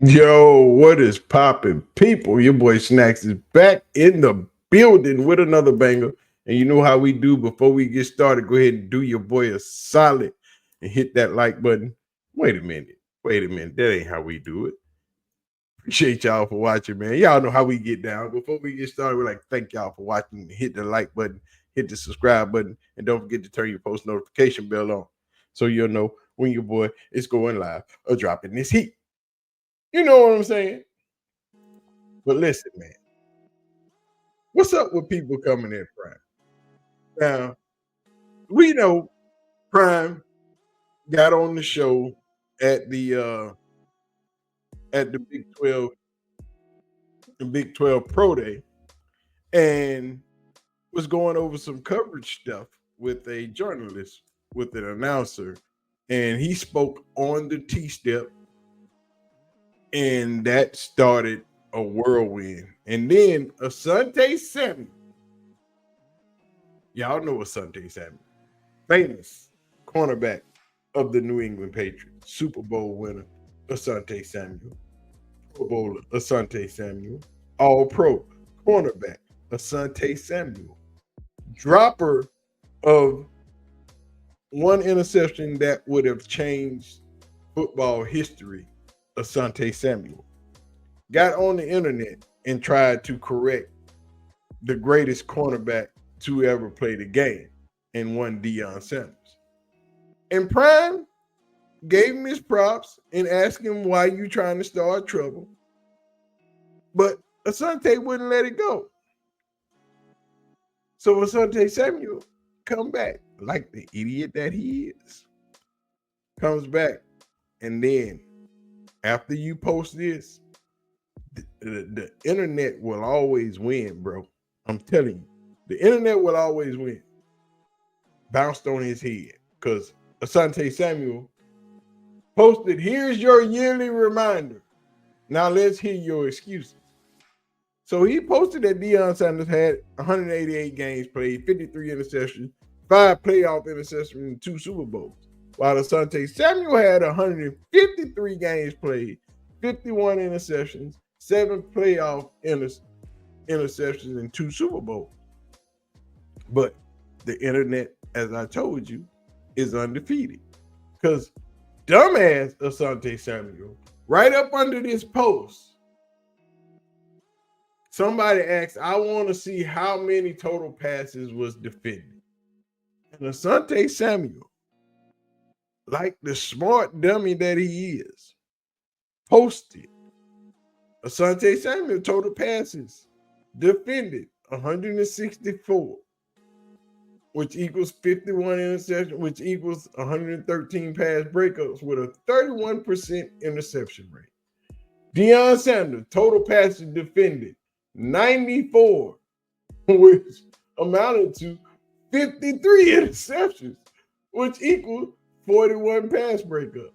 Yo, what is popping, people? Your boy Snacks is back in the building with another banger. And you know how we do before we get started. Go ahead and do your boy a solid and hit that like button. Wait a minute. Wait a minute. That ain't how we do it. Appreciate y'all for watching, man. Y'all know how we get down. Before we get started, we're like, thank y'all for watching. Hit the like button, hit the subscribe button, and don't forget to turn your post notification bell on so you'll know when your boy is going live or dropping this heat. You know what I'm saying? But listen, man, what's up with people coming in Prime? Now, we know Prime got on the show at the Big 12 Pro Day and was going over some coverage stuff with a journalist, with an announcer, and he spoke on the T step, and that started a whirlwind. And then Asante Samuel, y'all know Asante Samuel, famous cornerback of the New England Patriots, Super Bowl winner Asante Samuel, Pro Bowler Asante Samuel, All Pro cornerback Asante Samuel, dropper of one interception that would have changed football history, Asante Samuel, got on the internet and tried to correct the greatest cornerback to ever play the game and one Deion Sanders. And Prime gave him his props and asked him why you trying to start trouble. But Asante wouldn't let it go. So Asante Samuel come back like the idiot that he is. Comes back. And then after you post this, the internet will always win, bro. I'm telling you. The internet will always win. Bounced on his head. Because Asante Samuel posted, here's your yearly reminder. Now let's hear your excuses. So he posted that Deion Sanders had 188 games played, 53 interceptions, 5 playoff interceptions, and 2 Super Bowls. While Asante Samuel had 153 games played, 51 interceptions, 7 playoff interceptions, and 2 Super Bowls. But the internet, as I told you, is undefeated. Because dumbass Asante Samuel, right up under this post, somebody asked, I want to see how many total passes was defended. And Asante Samuel, like the smart dummy that he is, posted Asante Samuel total passes defended 164, which equals 51 interceptions, which equals 113 pass breakups with a 31% interception rate. Deion Sanders total passes defended 94, which amounted to 53 interceptions, which equaled 41 pass breakups.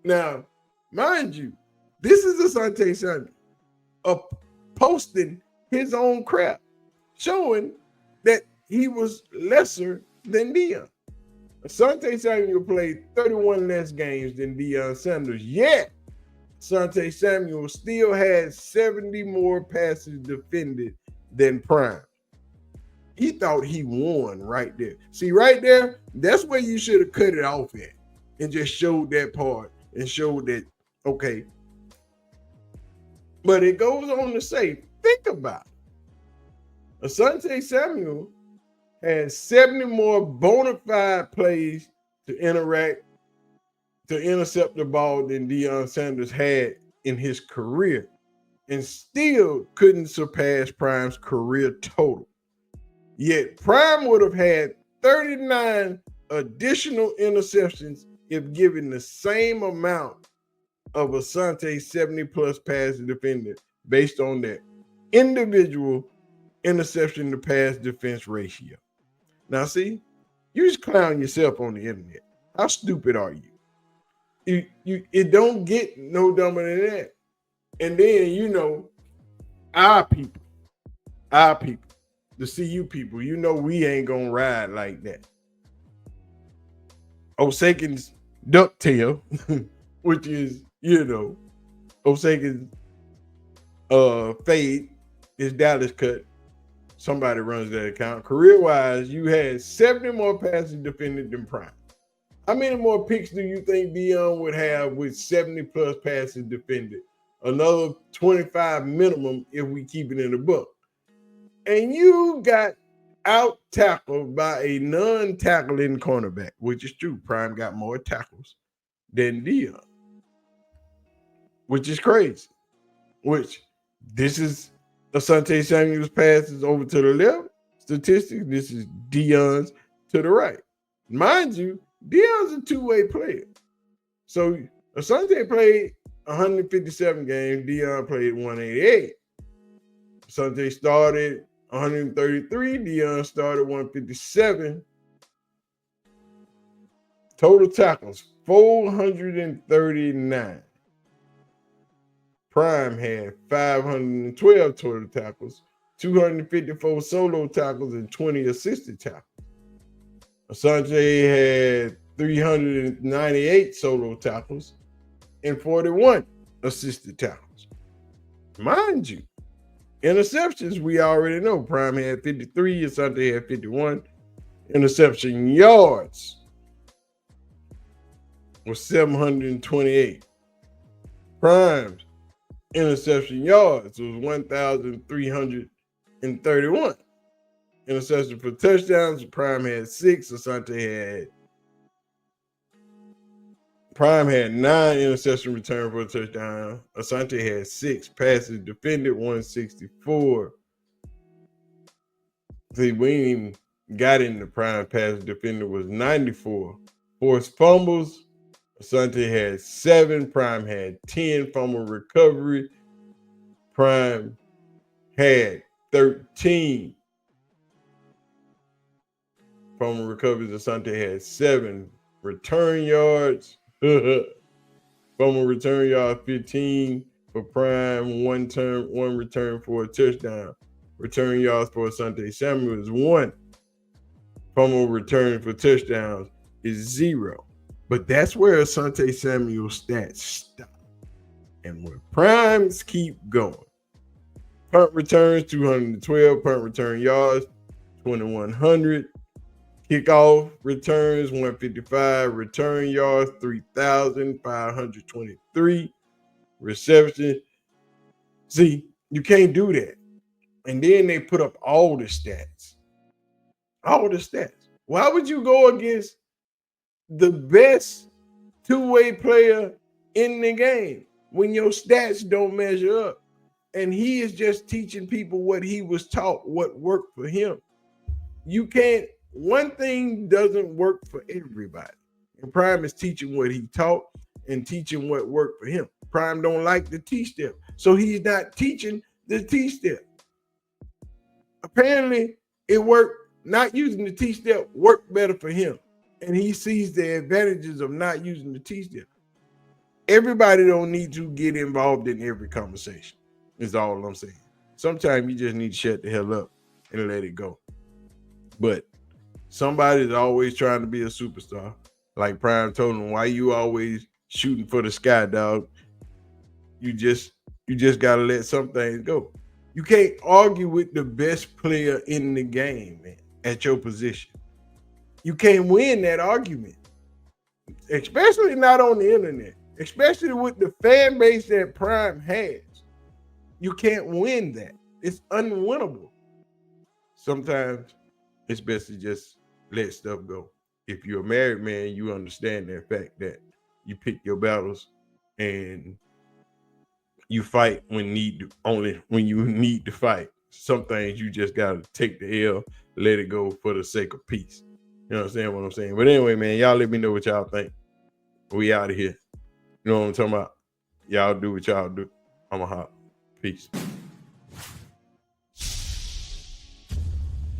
Now, mind you, this is Asante Samuel posting his own crap, showing that he was lesser than Deion. Asante Samuel played 31 less games than Deion Sanders, yet Asante Samuel still had 70 more passes defended than Prime. He thought he won right there. See, right there, that's where you should have cut it off at and just showed that part and showed that, okay. But it goes on to say, think about it. Asante Samuel has 70 more bona fide plays to intercept the ball than Deion Sanders had in his career, and still couldn't surpass Prime's career total. Yet Prime would have had 39 additional interceptions if given the same amount of Asante's 70 plus pass defended based on that individual interception to pass defense ratio. Now, see, you just clown yourself on the internet. How stupid are you? It don't get no dumber than that. And then, you know, our people, the CU people, you know, we ain't gonna ride like that. Osakin's ducktail, which is, Osage's fade, his Dallas cut. Somebody runs that account. Career-wise, you had 70 more passes defended than Prime. How many more picks do you think Deion would have with 70 plus passes defended? Another 25 minimum if we keep it in the book. And you got out tackled by a non-tackling cornerback, which is true. Prime got more tackles than Deion, which is crazy. Which this is Asante Samuel's passes over to the left. Statistics, this is Deion's to the right. Mind you, Deion's a two-way player. So Asante played 157 games. Deion played 188. Asante started 133. Deion started 157. Total tackles, 439. Prime had 512 total tackles, 254 solo tackles, and 20 assisted tackles. Asante had 398 solo tackles and 41 assisted tackles. Mind you, interceptions, we already know. Prime had 53, Asante had 51. Interception yards was 728. Prime's interception yards was 1,331. Interception for touchdowns, Prime had 6. Prime had 9 interception return for a touchdown. Asante had 6 passes defended, 164. See, we ain't even got into Prime pass defender was 94. Forced fumbles, Asante had 7. Prime had 10. Fumble recovery, Prime had 13. Fumble recoveries, Asante had 7. Return yards, fumble return yard 15 for Prime, one return for a touchdown. Return yards for Asante Samuel is 1. Fumble return for touchdowns is 0. But that's where Asante Samuel's stats stop. And where Primes keep going. Punt returns, 212. Punt return yards, 2,100. Kickoff returns, 155. Return yards, 3,523. Reception. See, you can't do that. And then they put up all the stats. All the stats. Why would you go against the best two-way player in the game when your stats don't measure up? And he is just teaching people what he was taught, what worked for him. You can't. One thing doesn't work for everybody. And Prime is teaching what he taught and teaching what worked for him. Prime don't like the T-step, so he's not teaching the T-step. Apparently, it worked. Not using the T-step worked better for him. And he sees the advantages of not using the T-step. Everybody don't need to get involved in every conversation, is all I'm saying. Sometimes you just need to shut the hell up and let it go. But somebody's always trying to be a superstar. Like Prime told him, why you always shooting for the sky, dog? You just got to let some things go. You can't argue with the best player in the game, man, at your position. You can't win that argument, especially not on the internet, especially with the fan base that Prime has. You can't win that. It's unwinnable. Sometimes it's best to just let stuff go. If you're a married man, you understand that fact that you pick your battles and you fight when you need to fight. Some things you just gotta take the L, let it go for the sake of peace. You understand what I'm saying? But anyway, man, y'all let me know what y'all think. We out of here. You know what I'm talking about? Y'all do what y'all do. I'm a hop. Peace.